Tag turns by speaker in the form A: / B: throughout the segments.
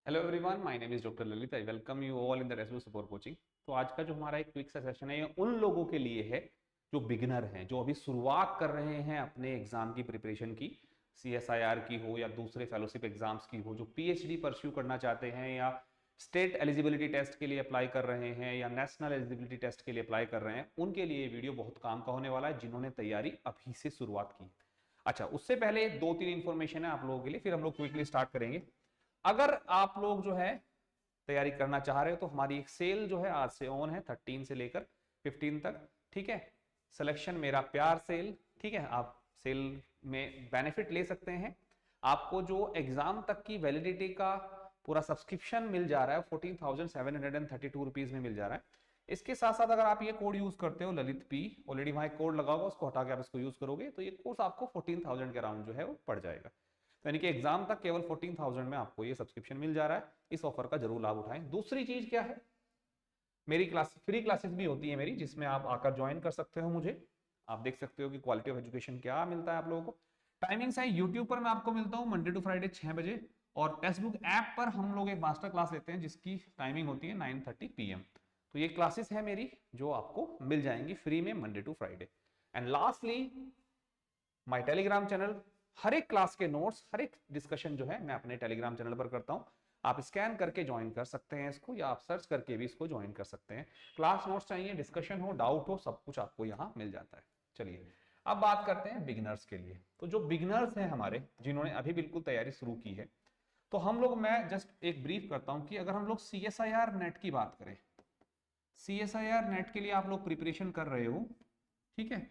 A: Hello everyone, my name is doctor Lalit. I welcome you all in the रेसबू support coaching. तो आज का जो हमारा एक क्विक सा सेशन है, ये उन लोगों के लिए है जो बिगिनर हैं, जो अभी शुरुआत कर रहे हैं अपने एग्जाम की प्रिपरेशन की। सीएसआईआर की हो या दूसरे फेलोशिप एग्जाम्स की हो, जो पीएचडी परस्यू करना चाहते हैं या स्टेट एलिजिबिलिटी टेस्ट के लिए अप्लाई कर रहे हैं या नेशनल एलिजिबिलिटी टेस्ट के लिए अप्लाई कर रहे हैं, उनके लिए ये वीडियो बहुत काम का होने वाला है, जिन्होंने तैयारी अभी से शुरुआत की। अच्छा, उससे पहले दो तीन इंफॉर्मेशन है आप लोगों के लिए, फिर हम लोग क्विकली स्टार्ट करेंगे। अगर आप लोग जो है तैयारी करना चाह रहे हो तो हमारी एक सेल जो है आज से ऑन है, 13 से लेकर 15 तक। ठीक है, सिलेक्शन मेरा प्यार सेल। ठीक है, आप सेल में बेनिफिट ले सकते हैं। आपको जो एग्जाम तक की वैलिडिटी का पूरा सब्सक्रिप्शन मिल जा रहा है 14,732 रुपीज में मिल जा रहा है। इसके साथ साथ अगर आप ये कोड यूज करते हो ललित पी, ऑलरेडी वहां एक कोड लगा होगा, उसको हटा के आप इसको यूज करोगे तो ये कोर्स आपको 14,000 के अराउंड जो है वो पड़ जाएगा। तो यानी कि एग्जाम तक केवल 14,000 में आपको ये सब्सक्रिप्शन मिल जा रहा है। इस ऑफर का जरूर लाभ उठाएं। दूसरी चीज क्या है, मेरी क्लास फ्री क्लासेस भी होती है मेरी, जिसमें आप आकर ज्वाइन कर सकते हो मुझे। आप देख सकते हो कि क्वालिटी ऑफ एजुकेशन क्या मिलता है आप लोगों को। टाइमिंग्स है, यूट्यूब पर मैं आपको मिलता हूं मंडे टू फ्राइडे 6 बजे, और टेक्स्ट बुक ऐप पर हम लोग एक मास्टर क्लास लेते हैं जिसकी टाइमिंग होती है 9:30 PM। तो ये क्लासेस है मेरी जो आपको मिल जाएंगी फ्री में Monday to Friday. And lastly my Telegram channel, हर एक क्लास के नोट्स, हर एक डिस्कशन जो है मैं अपने टेलीग्राम चैनल पर करता हूं। आप स्कैन करके ज्वाइन कर सकते हैं इसको, या आप सर्च करके भी इसको ज्वाइन कर सकते हैं। क्लास नोट्स चाहिए, डिस्कशन हो, डाउट हो, सब कुछ आपको यहां मिल जाता है। चलिए अब बात करते हैं बिगिनर्स के लिए। तो जो बिगिनर्स हैं हमारे, जिन्होंने अभी बिल्कुल तैयारी शुरू की है, तो हम लोग, मैं जस्ट एक ब्रीफ करता हूं कि अगर हम लोग सीएसआईआर नेट की बात करें, सीएसआईआर नेट के लिए आप लोग प्रिपरेशन कर रहे हो, ठीक है,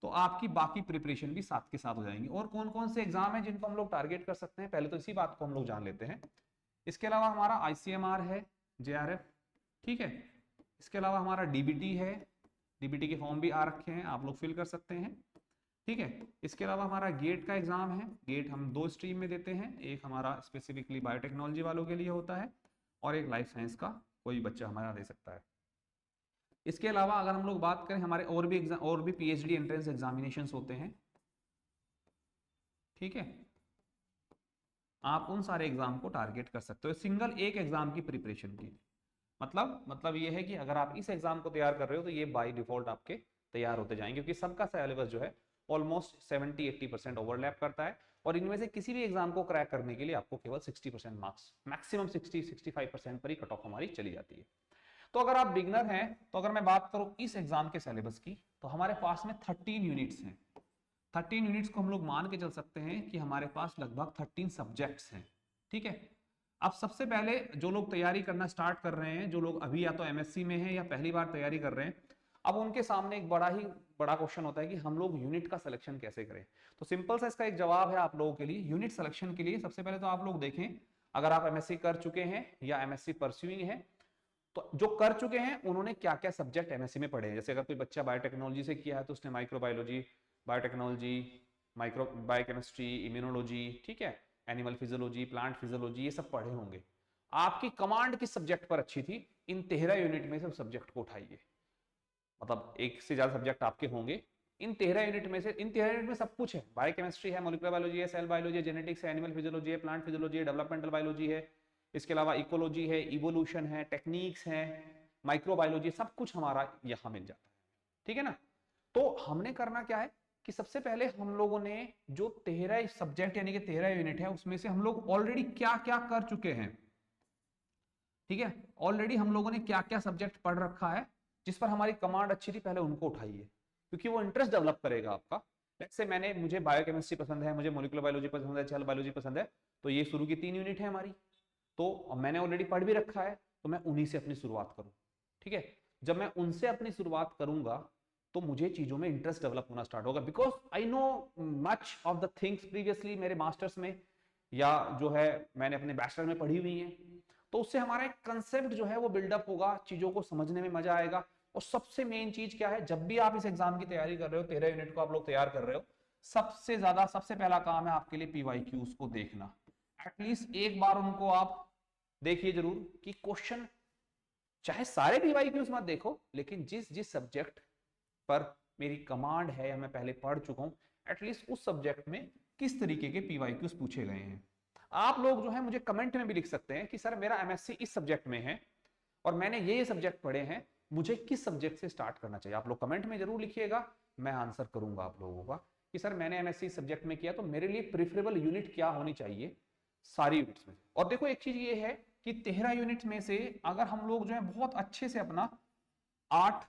A: तो आपकी बाकी प्रिपरेशन भी साथ के साथ हो जाएंगी। और कौन कौन से एग्जाम है जिनको हम लोग टारगेट कर सकते हैं, पहले तो इसी बात को हम लोग जान लेते हैं। इसके अलावा हमारा आईसीएमआर है, जेआरएफ, ठीक है। इसके अलावा हमारा डीबीटी है, डीबीटी के फॉर्म भी आ रखे हैं, आप लोग फिल कर सकते हैं, ठीक है। इसके अलावा हमारा गेट का एग्जाम है। गेट हम दो स्ट्रीम में देते हैं, एक हमारा स्पेसिफिकली बायोटेक्नोलॉजी वालों के लिए होता है, और एक लाइफ साइंस का कोई बच्चा हमारा दे सकता है। इसके अलावा अगर हम लोग बात करें, हमारे और भी एग्जाम, और भी पीएचडी एंट्रेंस एग्जामिनेशन होते हैं, ठीक है। आप उन सारे एग्जाम को टारगेट कर सकते हो सिंगल एक एग्जाम की प्रिपरेशन की। मतलब ये है कि अगर आप इस एग्जाम को तैयार कर रहे हो तो ये बाय डिफॉल्ट आपके तैयार होते जाएंगे, क्योंकि सबका सिलेबस जो है ऑलमोस्ट 70-80% ओवरलैप करता है। और इनमें से किसी भी एग्जाम को क्रैक करने के लिए आपको केवल 60% मार्क्स, मैक्सिमम 60-65% पर ही कट ऑफ हमारी चली जाती है। तो अगर आप बिगनर हैं, तो अगर मैं बात करूं इस एग्जाम के सिलेबस की, तो हमारे पास में 13 यूनिट्स हैं। 13 यूनिट्स को हम लोग मान के चल सकते हैं कि हमारे पास लगभग 13 सब्जेक्ट्स हैं, ठीक है। अब सबसे पहले जो लोग तैयारी करना स्टार्ट कर रहे हैं, जो लोग अभी या तो एमएससी में हैं या पहली बार तैयारी कर रहे हैं, अब उनके सामने एक बड़ा क्वेश्चन होता है कि हम लोग यूनिट का सिलेक्शन कैसे करें। तो सिंपल सा इसका एक जवाब है आप लोगों के लिए। यूनिट सिलेक्शन के लिए सबसे पहले तो आप लोग देखें, अगर आप एमएससी कर चुके हैं या एमएससी परस्यूइंग है, तो जो कर चुके हैं उन्होंने क्या क्या सब्जेक्ट एमएससी में पढ़े हैं। जैसे अगर कोई बच्चा बायोटेक्नोलॉजी से किया है तो उसने microbiology, biotechnology, micro biochemistry, immunology, ठीक है, एनिमल फिजियोलॉजी, प्लांट फिजियोलॉजी, ये सब पढ़े होंगे। आपकी कमांड किस सब्जेक्ट पर अच्छी थी, इन 13 यूनिट में से सब्जेक्ट को उठाइए। मतलब एक से ज्यादा सब्जेक्ट आपके होंगे, इन 13 यूनिट में से, इन 13 यूनिट में सब कुछ है। बायोकेमिस्ट्री है, मोलिकुलर बायोलॉजी है, सेल बायोलॉजी है, जेनेटिक्स है, एनिमल फिजियोलॉजी है, प्लांट फिजियोलॉजी है, डेवलपमेंटल बायोलॉजी है, इसके अलावा इकोलॉजी है, इवोल्यूशन है, टेक्निक्स है, माइक्रोबायोलॉजी, सब कुछ हमारा यहां मिल जाता है, ठीक है ना। तो हमने करना क्या है कि सबसे पहले हम लोगों ने जो 13 सब्जेक्ट यानी कि 13 यूनिट है, उसमें से हम लोग ऑलरेडी क्या क्या कर चुके हैं, ठीक है। ऑलरेडी हम लोगों ने क्या क्या सब्जेक्ट पढ़ रखा है जिस पर हमारी कमांड अच्छी थी, पहले उनको उठाइए, क्योंकि वो इंटरेस्ट डेवलप करेगा आपका। जैसे मुझे बायोकेमिस्ट्री पसंद है, मुझे मोलिकुलर बायोलॉजी पसंद है, सेल बायोलॉजी पसंद है, तो ये शुरू की 3 यूनिट है हमारी, तो मैंने ऑलरेडी पढ़ भी रखा है, तो मैं उन्हीं से अपनी शुरुआत करूं, ठीक है। जब मैं उनसे अपनी शुरुआत करूंगा तो मुझे चीजों में इंटरेस्ट डेवलप होना स्टार्ट होगा, because I know much of the things previously मेरे मास्टर्स में, या जो है मैंने अपने बैचलर में पढ़ी हुई है। तो उससे हमारा एक कंसेप्ट जो है वो बिल्डअप होगा, चीजों को समझने में मजा आएगा। और सबसे मेन चीज क्या है, जब भी आप इस एग्जाम की तैयारी कर रहे हो, 13 यूनिट को आप लोग तैयार कर रहे हो, सबसे पहला काम है आपके लिए पीवाईक्यूज को देखना। एटलीस्ट एक बार उनको आप देखिए जरूर कि क्वेश्चन, चाहे सारे पीवाईक्यूज मत देखो, लेकिन जिस जिस सब्जेक्ट पर मेरी कमांड है या मैं पहले पढ़ चुका हूं, एटलीस्ट उस सब्जेक्ट में किस तरीके के पीवाईक्यूज पूछे गए हैं। आप लोग जो है मुझे कमेंट में भी लिख सकते हैं कि सर मेरा एमएससी इस सब्जेक्ट में है और मैंने ये सब्जेक्ट पढ़े हैं, मुझे किस सब्जेक्ट से स्टार्ट करना चाहिए। आप लोग कमेंट में जरूर लिखिएगा, मैं आंसर करूंगा आप लोगों का कि सर मैंने एमएससी सब्जेक्ट में किया तो मेरे लिए प्रेफरेबल यूनिट क्या होनी चाहिए सारी यूनिट्स में। और देखो एक चीज ये है कि 13 यूनिट में से अगर हम लोग जो है बहुत अच्छे से अपना 8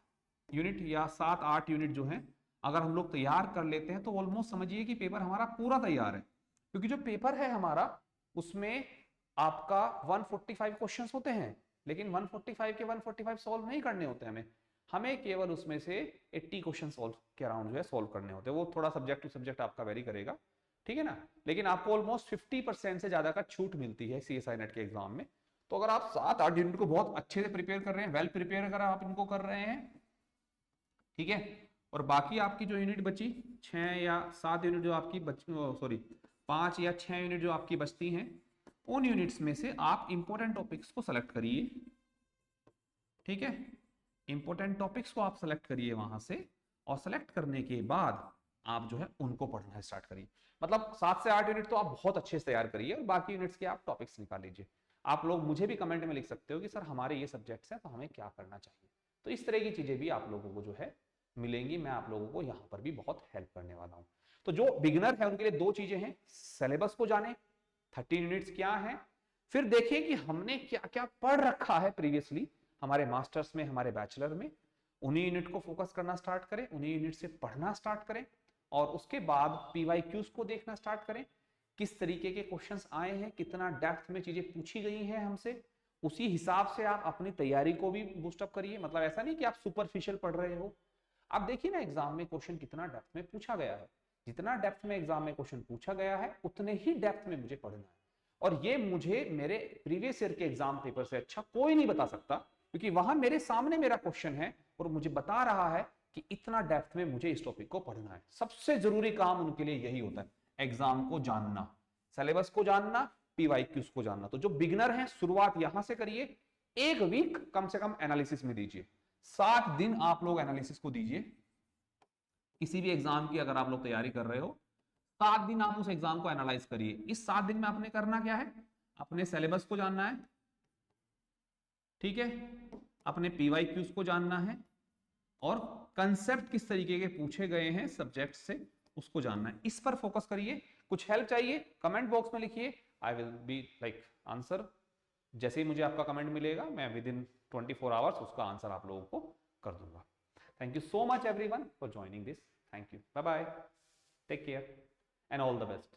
A: यूनिट या 7-8 यूनिट जो है अगर हम लोग तैयार कर लेते हैं तो ऑलमोस्ट समझिए कि पेपर हमारा पूरा तैयार है। क्योंकि जो पेपर है हमारा उसमें आपका 145 क्वेश्चंस होते हैं, लेकिन 145 के 145 सॉल्व नहीं करने होते हमें केवल उसमें से 80 क्वेश्चन सॉल्व के अराउंड जो है सॉल्व करने होते हैं। वो थोड़ा सब्जेक्ट टू सब्जेक्ट आपका वेरी करेगा, ठीक है ना, लेकिन आपको ऑलमोस्ट 50% से ज्यादा का छूट मिलती है सीएसआई नेट के एग्जाम में। तो अगर आप 7-8 यूनिट को बहुत अच्छे से प्रिपेयर कर रहे हैं, वेल प्रिपेयर अगर आप इनको कर रहे हैं, ठीक है, और बाकी आपकी जो यूनिट बची 6 या 7 यूनिट जो आपकी सॉरी 5 या 6 यूनिट जो आपकी बचती हैं, उन यूनिट्स में से आप इंपॉर्टेंट टॉपिक्स को सेलेक्ट करिए, ठीक है, इंपॉर्टेंट टॉपिक्स को आप सेलेक्ट करिए वहां से, और सेलेक्ट करने के बाद आप जो है उनको पढ़ना स्टार्ट करिए। मतलब 7 से 8 यूनिट तो आप बहुत अच्छे से तैयार करिए और बाकी यूनिट्स के आप टॉपिक्स निकाल लीजिए। आप लोग मुझे भी कमेंट में लिख सकते हो कि सर हमारे ये सब्जेक्ट्स हैं तो हमें क्या करना चाहिए। तो इस तरह की चीजें भी आप लोगों को जो है मिलेंगी, मैं आप लोगों को यहाँ पर भी बहुत हेल्प करने वाला हूँ। तो जो बिगिनर है उनके लिए 2 चीजें हैं, सिलेबस को जाने 13 यूनिट्स क्या है, फिर देखिए कि हमने क्या क्या पढ़ रखा है प्रीवियसली हमारे मास्टर्स में, हमारे बैचलर में, उन्हीं यूनिट को फोकस करना स्टार्ट करें, उन्हीं यूनिट से पढ़ना स्टार्ट करें, और उसके बाद पीवाईक्यूज को देखना स्टार्ट करें, किस तरीके के क्वेश्चंस आए हैं, कितना डेप्थ में चीजें पूछी गई हैं हमसे, उसी हिसाब से आप अपनी तैयारी को भी बूस्टअप करिए। मतलब ऐसा नहीं कि आप सुपरफिशियल पढ़ रहे हो। आप देखिए ना एग्जाम में क्वेश्चन कितना डेप्थ में पूछा गया है, जितना डेप्थ में एग्जाम में क्वेश्चन पूछा गया है उतने ही डेप्थ में मुझे पढ़ना है। और ये मुझे मेरे प्रीवियस ईयर के एग्जाम पेपर से अच्छा कोई नहीं बता सकता, क्योंकि वहां मेरे सामने मेरा क्वेश्चन है और मुझे बता रहा है कि इतना डेप्थ में मुझे इस टॉपिक को पढ़ना है। सबसे जरूरी काम उनके लिए यही होता है, एग्जाम को जानना, सिलेबस को जानना, पीवाईक्यूज को जानना। तो जो बिगिनर है शुरुआत यहां से करिए, 1 वीक कम से कम एनालिसिस में दीजिए, 7 दिन आप लोग एनालिसिस को दीजिए। किसी भी एग्जाम की अगर आप लोग तैयारी कर रहे हो, 7 दिन आप उस एग्जाम को एनालाइज करिए। इस 7 दिन में आपने करना क्या है, अपने सिलेबस को जानना है, ठीक है, अपने पीवाईक्यूज को जानना है, और कंसेप्ट किस तरीके के पूछे गए हैं सब्जेक्ट से उसको जानना है। इस पर फोकस करिए। कुछ हेल्प चाहिए कमेंट बॉक्स में लिखिए, I will be like answer. जैसे ही मुझे आपका कमेंट मिलेगा मैं विद इन 24 आवर्स उसका आंसर आप लोगों को कर दूंगा। Thank you so much everyone for joining this. Thank you, bye bye, take care and all the best.